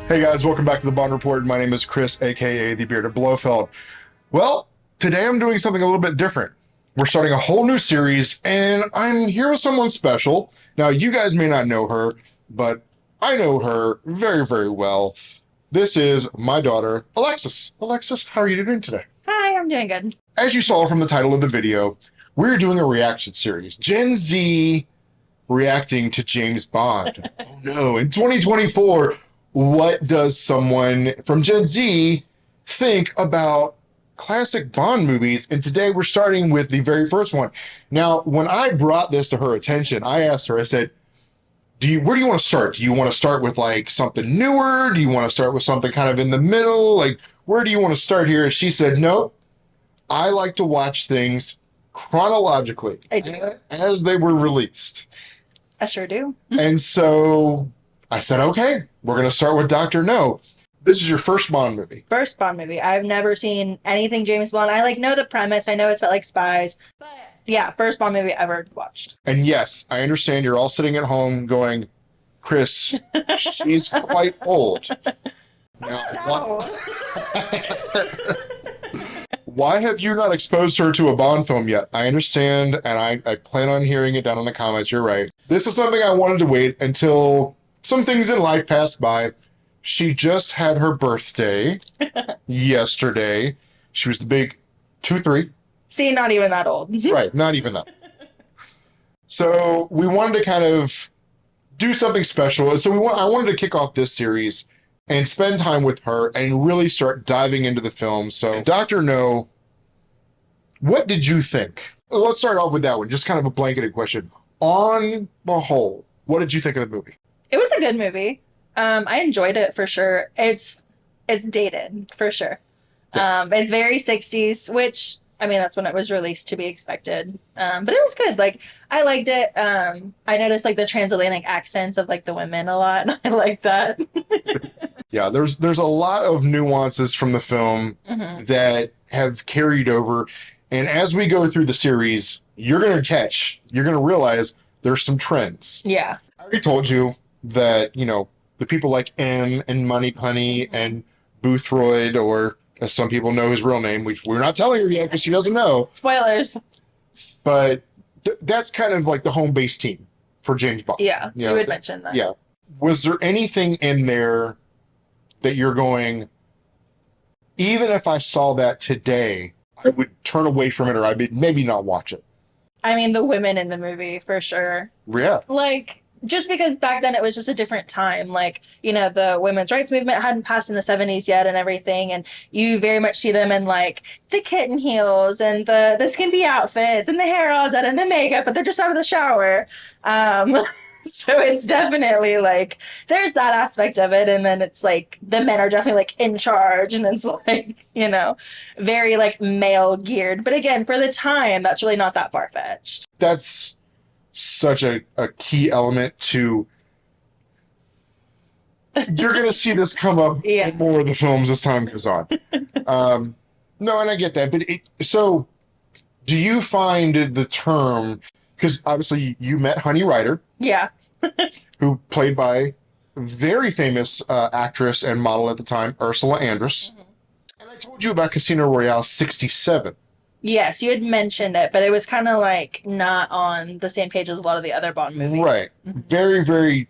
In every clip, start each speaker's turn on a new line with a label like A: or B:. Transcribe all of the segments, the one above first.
A: Hey guys, welcome back to the Bond Report. My name is Chris, aka the Bearded Blofeld. Well, today I'm doing something a little bit different. We're starting a whole new series, and I'm here with someone special. Now, you guys may not know her, but I know her very, very well. This is my daughter, Alexis. Alexis, how are you doing today?
B: Hi, I'm doing good.
A: As you saw from the title of the video, we're doing a reaction series. Gen Z reacting to James Bond. Oh no, in 2024, what does someone from Gen Z think about classic Bond movies? And today we're starting with the very first one. Now, when I brought this to her attention, I asked her, I said, where do you want to start? Do you want to start with like something newer? Do you want to start with something kind of in the middle? Like, where do you want to start here? And she said, no, I like to watch things chronologically.
B: I do.
A: As they were released.
B: I sure do.
A: And so I said, okay, we're going to start with Dr. No. This is your first Bond movie.
B: First Bond movie. I've never seen anything James Bond. I know the premise. I know it's about like spies. But yeah, first Bond movie ever watched.
A: And yes, I understand you're all sitting at home going, Chris, she's quite old. Now, why have you not exposed her to a Bond film yet? I understand, and I plan on hearing it down in the comments. You're right. This is something I wanted to wait until some things in life passed by. She just had her birthday yesterday. She was the big 2-3.
B: See, not even that old.
A: Right, not even that. So we wanted to kind of do something special. So I wanted to kick off this series and spend time with her and really start diving into the film. So, Dr. No, what did you think? Let's start off with that one, just kind of a blanketed question. On the whole, what did you think of the movie?
B: It was a good movie. I enjoyed it for sure. It's dated for sure.
A: Yeah.
B: It's very 60s, which I mean that's when it was released, to be expected. But it was good. Like I liked it. I noticed like the transatlantic accents of like the women a lot. I like that.
A: Yeah, there's a lot of nuances from the film that have carried over. And as we go through the series, you're going to realize there's some trends.
B: Yeah.
A: I already told you that, the people like M and Moneypenny and Boothroyd, or as some people know his real name, we're not telling her yet because she doesn't know.
B: Spoilers.
A: But that's kind of like the home base team for James Bond.
B: Yeah, you would mention that.
A: Yeah. Was there anything in there that you're going, even if I saw that today, I would turn away from it, or I'd maybe not watch it?
B: I mean, the women in the movie, for sure.
A: Yeah.
B: Like, just because back then it was just a different time. Like, the women's rights movement hadn't passed in the 70s yet and everything. And you very much see them in, like, the kitten heels and the skimpy outfits and the hair all done and the makeup, but they're just out of the shower. So it's definitely like there's that aspect of it, and then it's like the men are definitely like in charge, and it's like very like male geared. But again, for the time, that's really not that far fetched.
A: That's such a key element to. You're gonna see this come up in more of the films as time goes on. No, and I get that, but so do you find the term? Because obviously you met Honey Rider.
B: Yeah.
A: Who played by very famous actress and model at the time, Ursula Andress. And I told you about Casino Royale 67.
B: Yes, you had mentioned it, but it was kind of like not on the same page as a lot of the other Bond movies.
A: Right. Very, very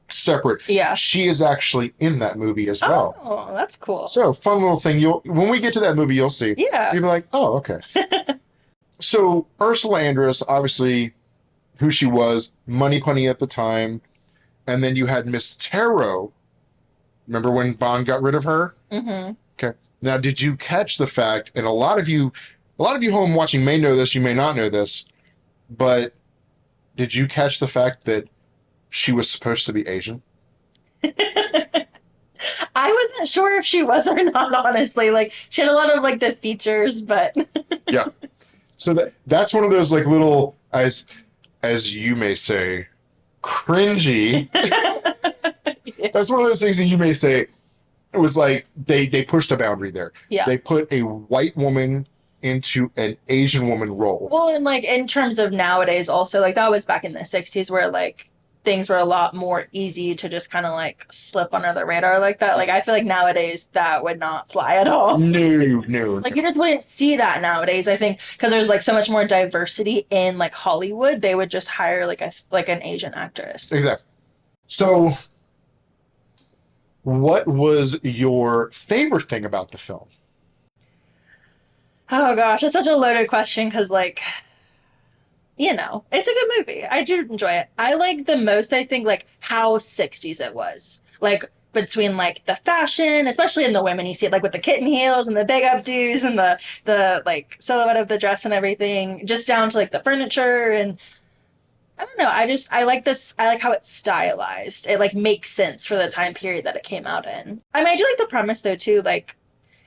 A: separate.
B: Yeah.
A: She is actually in that movie as well.
B: Oh, that's cool.
A: So, fun little thing. When we get to that movie, you'll see.
B: Yeah.
A: You'll be like, oh, okay. So, Ursula Andress, obviously, who she was, Moneypenny at the time, and then you had Miss Tarot. Remember when Bond got rid of her?
B: Mm-hmm.
A: Okay. Now, did you catch the fact? And a lot of you home watching may know this, you may not know this, but did you catch the fact that she was supposed to be Asian?
B: I wasn't sure if she was or not, honestly. Like, she had a lot of like the features, but
A: Yeah. So that's one of those like little as you may say, cringy.
B: Yeah.
A: That's one of those things that you may say, it was like they pushed a boundary there.
B: Yeah.
A: They put a white woman into an Asian woman role.
B: Well, and like in terms of nowadays also, like that was back in the 60s where like things were a lot more easy to just kind of like slip under the radar like that. Like I feel like nowadays that would not fly at all.
A: No.
B: Like you just wouldn't see that nowadays. I think because there's like so much more diversity in like Hollywood, they would just hire like an Asian actress.
A: Exactly. So, what was your favorite thing about the film?
B: Oh gosh, it's such a loaded question because like it's a good movie. I do enjoy it. I like the most, I think, like how 60s it was. Like between like the fashion, especially in the women, you see it like with the kitten heels and the big updos and the like silhouette of the dress and everything, just down to like the furniture. And I don't know. I like this. I like how it's stylized. It like makes sense for the time period that it came out in. I mean, I do like the premise though too. Like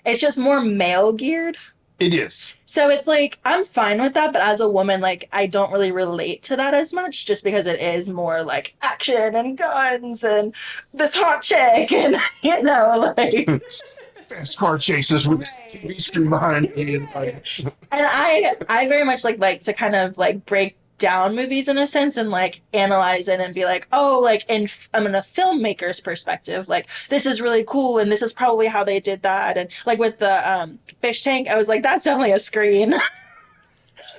B: it's just more male geared.
A: It is.
B: So it's like, I'm fine with that, but as a woman, like, I don't really relate to that as much just because it is more like action and guns and this hot chick and, like.
A: Fast car chases with this TV screen behind me. And
B: I very much like to kind of like break down movies in a sense and like analyze it and be like, oh, like I'm in a filmmaker's perspective, like this is really cool and this is probably how they did that. And like with the fish tank, I was like, that's definitely a screen. But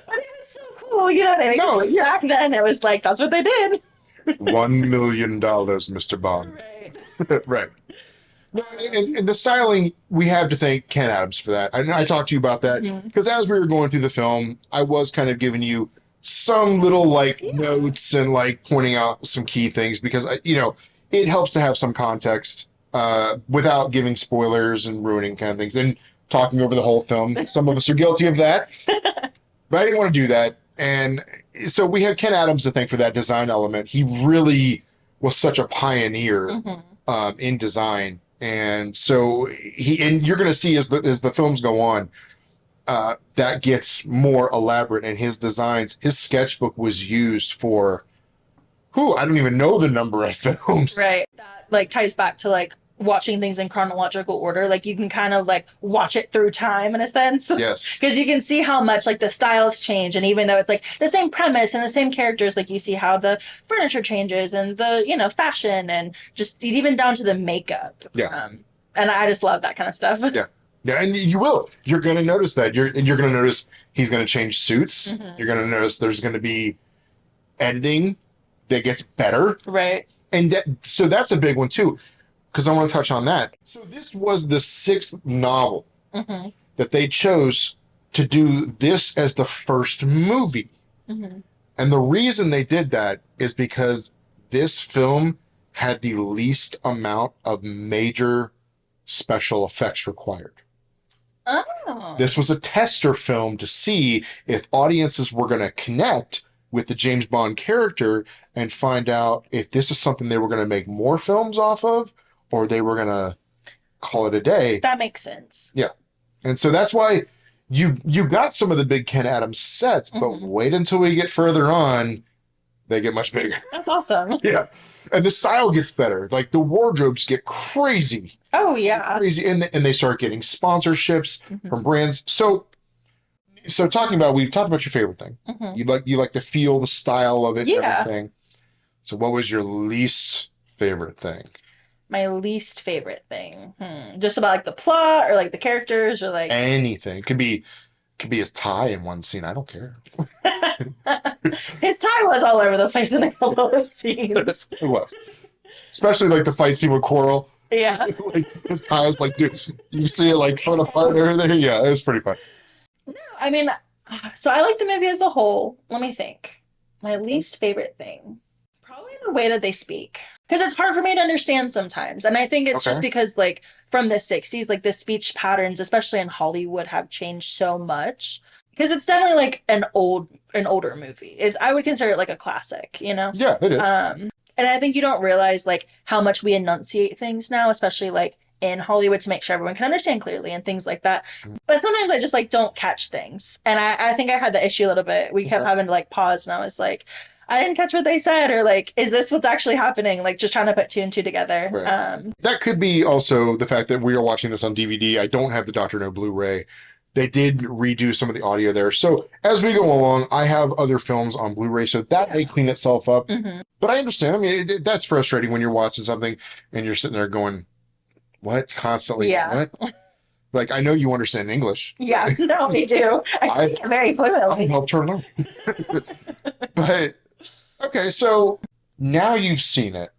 B: it was so cool, you know what I mean?
A: No, yeah.
B: Back then it was like that's what they did.
A: $1 million, Mr. Bond.
B: Right.
A: Right. No, and the styling, we have to thank Ken Adams for that. I talked to you about that because as we were going through the film, I was kind of giving you some little like notes and like pointing out some key things because it helps to have some context without giving spoilers and ruining kind of things and talking over the whole film. Some of us are guilty of that, but I didn't want to do that. And so we have Ken Adams to thank for that design element. He really was such a pioneer in design, and so you're going to see as the films go on. That gets more elaborate and his designs. His sketchbook was used for I don't even know the number of films.
B: Right. That like ties back to like watching things in chronological order. Like you can kind of like watch it through time in a sense.
A: Yes.
B: Because you can see how much like the styles change, and even though it's like the same premise and the same characters, like you see how the furniture changes and the fashion and just even down to the makeup.
A: Yeah.
B: And I just love that kind of stuff.
A: Yeah. Yeah, and you will. You're going to notice that. You're going to notice he's going to change suits. You're going to notice there's going to be editing that gets better.
B: Right.
A: And so that's a big one too, because I want to touch on that. So this was the 6th novel that they chose to do this as the first movie. And the reason they did that is because this film had the least amount of major special effects required.
B: Oh.
A: This was a tester film to see if audiences were going to connect with the James Bond character and find out if this is something they were going to make more films off of or they were going to call it a day.
B: That makes sense.
A: Yeah. And so that's why you got some of the big Ken Adams sets, but wait until we get further on, they get much bigger.
B: That's awesome.
A: Yeah. And the style gets better. Like the wardrobes get crazy.
B: Oh yeah.
A: Crazy. And they start getting sponsorships from brands. So we've talked about your favorite thing. You like to feel the style of it, everything. So what was your least favorite thing?
B: My least favorite thing. Just about like the plot or like the characters or like
A: anything. Could be his tie in one scene. I don't care.
B: His tie was all over the place in a couple of scenes.
A: It was. Especially like the fight scene with Coral.
B: Yeah.
A: Like his tie is like, dude, you see it like coming apart and everything. Yeah, it was pretty fun.
B: No, I mean, so I like the movie as a whole. Let me think. My least favorite thing. Probably the way that they speak. Because it's hard for me to understand sometimes. And I think it's just because like from the 60s, like the speech patterns, especially in Hollywood, have changed so much. Because it's definitely like an older movie. I would consider it like a classic,
A: Yeah, it is.
B: And I think you don't realize like how much we enunciate things now, especially like in Hollywood to make sure everyone can understand clearly and things like that. But sometimes I just like don't catch things. And I think I had the issue a little bit. We kept having to like pause and I was like, I didn't catch what they said, or like, is this what's actually happening? Like just trying to put 2 and 2 together.
A: Right. That could be also the fact that we are watching this on DVD. I don't have the Dr. No Blu-ray. They did redo some of the audio there. So as we go along, I have other films on Blu-ray, so that may clean itself up. But I understand. I mean, that's frustrating when you're watching something and you're sitting there going, what? Constantly,
B: Yeah.
A: what? Like, I know you understand English.
B: Yeah, no, we do. I speak it very
A: I'll
B: fluently.
A: help her learn. But, okay, so now you've seen it.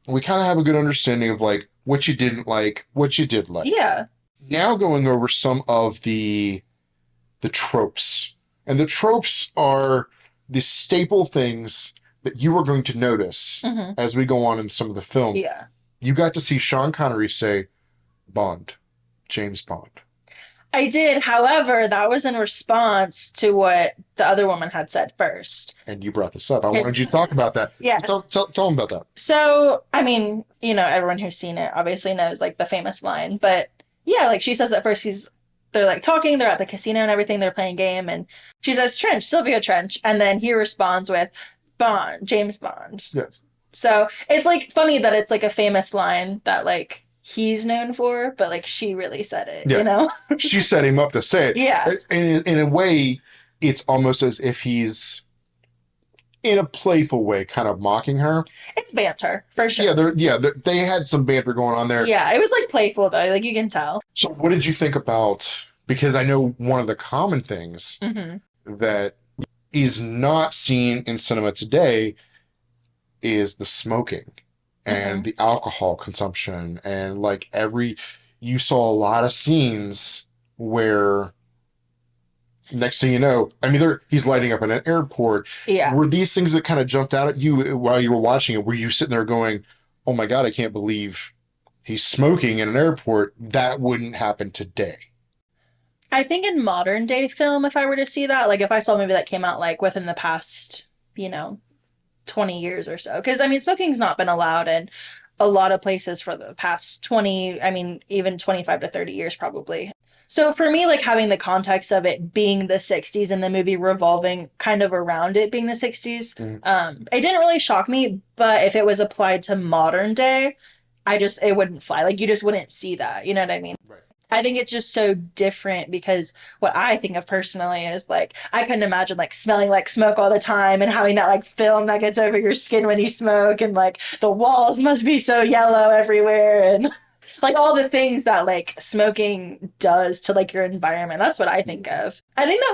A: We kind of have a good understanding of, like, what you didn't like, what you did like.
B: Yeah.
A: Now going over some of the tropes. And the tropes are the staple things that you are going to notice as we go on in some of the films.
B: Yeah.
A: You got to see Sean Connery say, Bond, James Bond.
B: I did. However, that was in response to what the other woman had said first.
A: And you brought this up. I wanted you to talk about that.
B: Yeah.
A: Tell them about that.
B: So, I mean, you know, everyone who's seen it obviously knows like the famous line, but yeah, like she says at first they're like talking, they're at the casino and everything, they're playing game, and she says Trench, Sylvia Trench, and then he responds with Bond, James Bond.
A: Yes.
B: So it's like funny that it's like a famous line that like he's known for, but like she really said it, you know?
A: She set him up to say it.
B: Yeah.
A: In a way, it's almost as if he's, in a playful way, kind of mocking her.
B: It's banter, for sure.
A: They had some banter going on there.
B: Yeah, it was like playful though, like you can tell.
A: So what did you think about, because I know one of the common things that is not seen in cinema today is the smoking and the alcohol consumption, and like you saw a lot of scenes where next thing you know, I mean, he's lighting up in an airport.
B: Yeah.
A: Were these things that kind of jumped out at you while you were watching it? Were you sitting there going, oh my God, I can't believe he's smoking in an airport? That wouldn't happen today.
B: I think in modern day film, if I were to see that, like if I saw a movie that came out like within the past, 20 years or so, because I mean, smoking's not been allowed in a lot of places for the past 20, I mean, even 25 to 30 years probably. So for me, like having the context of it being the 60s and the movie revolving kind of around it being the 60s, it didn't really shock me, but if it was applied to modern day, it wouldn't fly. Like you just wouldn't see that. You know what I mean?
A: Right.
B: I think it's just so different because what I think of personally is like, I couldn't imagine like smelling like smoke all the time and having that like film that gets over your skin when you smoke, and like the walls must be so yellow everywhere, and like all the things that like smoking does to like your environment. That's what I think of. I think that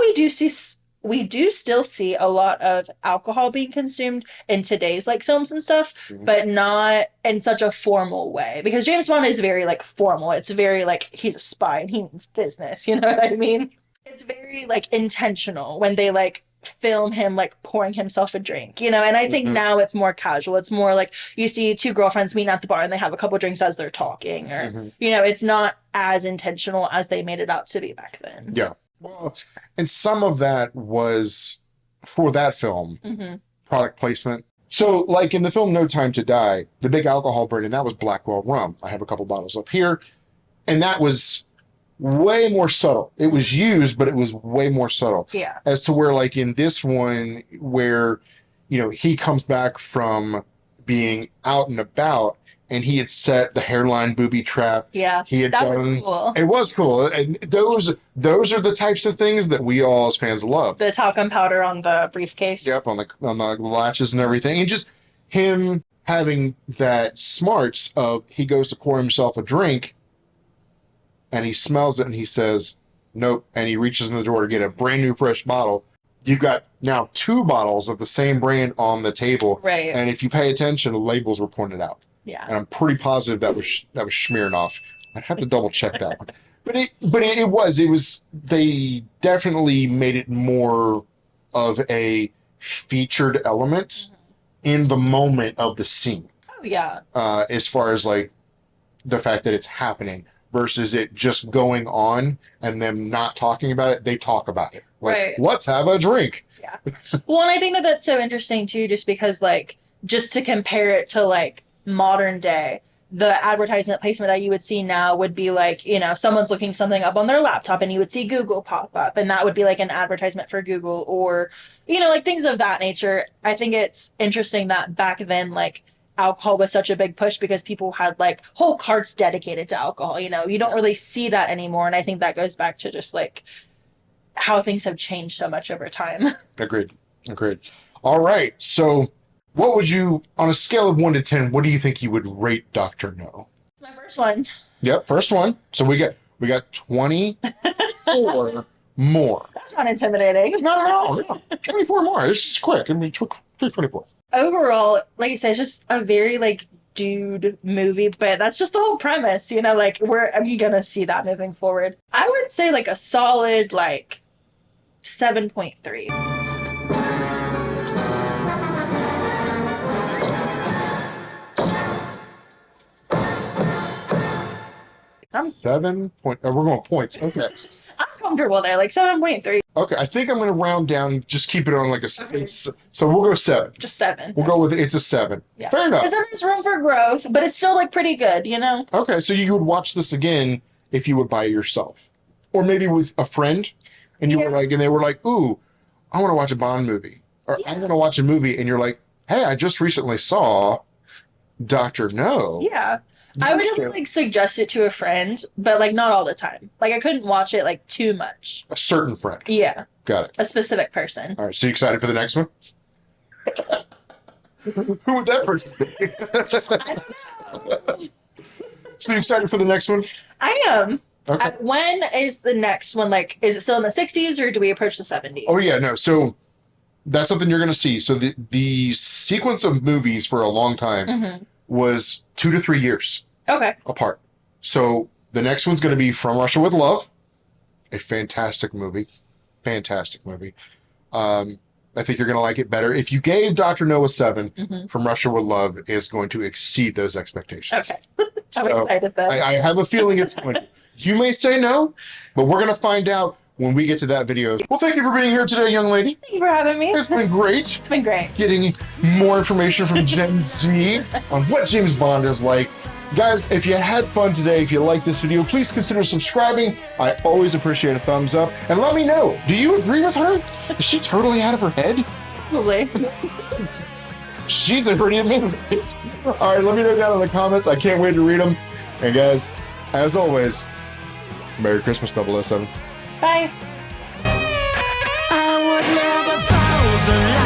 B: we do still see a lot of alcohol being consumed in today's like films and stuff, but not in such a formal way, because James Bond is very like formal. It's very like he's a spy and he means business, you know what I mean? It's very like intentional when they like film him like pouring himself a drink, and I think now it's more casual. It's more like you see two girlfriends meeting at the bar and they have a couple drinks as they're talking, or it's not as intentional as they made it out to be back then.
A: Yeah. Well, and some of that was for that film product placement. So like in the film No Time to Die, the big alcohol brand, and that was Blackwell rum. I have a couple bottles up here, and that was way more subtle. It was used, but it was way more subtle.
B: Yeah.
A: As to where like in this one where, he comes back from being out and about and he had set the hairline booby trap.
B: Yeah. Was cool.
A: It was cool. And those are the types of things that we all as fans love.
B: The talcum powder on the briefcase.
A: Yep, on the latches and everything. And just him having that smarts of he goes to pour himself a drink and he smells it and he says, nope. And he reaches in the door to get a brand new fresh bottle. You've got now 2 bottles of the same brand on the table.
B: Right.
A: And if you pay attention, the labels were pointed out.
B: Yeah.
A: And I'm pretty positive that was Smirnoff. I'd have to double check that one. But it was, they definitely made it more of a featured element in the moment of the scene.
B: Oh, yeah.
A: As far as like the fact that it's happening versus it just going on and them not talking about it, they talk about it. Like,
B: right.
A: Let's have a drink.
B: Yeah. Well, and I think that that's so interesting too, just because like, just to compare it to like modern day, the advertisement placement that you would see now would be like, someone's looking something up on their laptop and you would see Google pop up, and that would be like an advertisement for Google, or, like things of that nature. I think it's interesting that back then, like alcohol was such a big push because people had like whole carts dedicated to alcohol. You know, you don't really see that anymore. And I think that goes back to just like how things have changed so much over time.
A: Agreed. All right. So what would you, on a scale of 1 to 10, what do you think you would rate Dr. No?
B: It's my first one.
A: Yep, first one. So we got 24 more.
B: That's not intimidating.
A: No. 24 more. It's just quick. I mean, 24.
B: Overall, like I said, it's just a very like dude movie, but that's just the whole premise, you know, like where are you gonna see that moving forward? I would say like a solid like 7.3. I'm
A: 7 point. We're going points. Okay.
B: comfortable there, like 7.3.
A: Okay. I think I'm going to round down. Just keep it on like a. So we'll go 7.
B: Just 7.
A: We'll go with it's a 7.
B: Yeah.
A: Fair enough.
B: Because then there's room for growth, but it's still like pretty good, you know?
A: Okay. So you would watch this again if you would buy it yourself, or maybe with a friend, and you were like, and they were like, "Ooh, I want to watch a Bond movie," or "I'm going to watch a movie," and you're like, "Hey, I just recently saw Dr. No."
B: Yeah. I would like suggest it to a friend, but like not all the time. Like I couldn't watch it like too much.
A: A certain friend.
B: Yeah.
A: Got it.
B: A specific person.
A: All right. So you excited for the next one? Who would that person be?
B: I don't know.
A: So you excited for the next one?
B: I am.
A: Okay.
B: When is the next one? Like, is it still in the 60s or do we approach the 70s?
A: Oh yeah, no. So that's something you're going to see. So the sequence of movies for a long time was 2 to 3 years apart. So the next one's going to be From Russia with Love, a fantastic movie. I think you're going to like it better. If you gave Dr. No a 7, From Russia with Love is going to exceed those expectations.
B: Okay. I'm excited then.
A: I have a feeling it's going to. You may say no, but we're going to find out when we get to that video. Well, thank you for being here today, young lady.
B: Thank you for having me.
A: It's been great.
B: It's been great.
A: Getting more information from Gen Z on what James Bond is like. Guys, if you had fun today, if you liked this video, please consider subscribing. I always appreciate a thumbs up. And let me know, do you agree with her? Is she totally out of her head?
B: Probably.
A: She's a pretty amazing. All right, let me know down in the comments. I can't wait to read them. And guys, as always, Merry Christmas, 007.
B: Bye.
C: I would love 1,000 lives.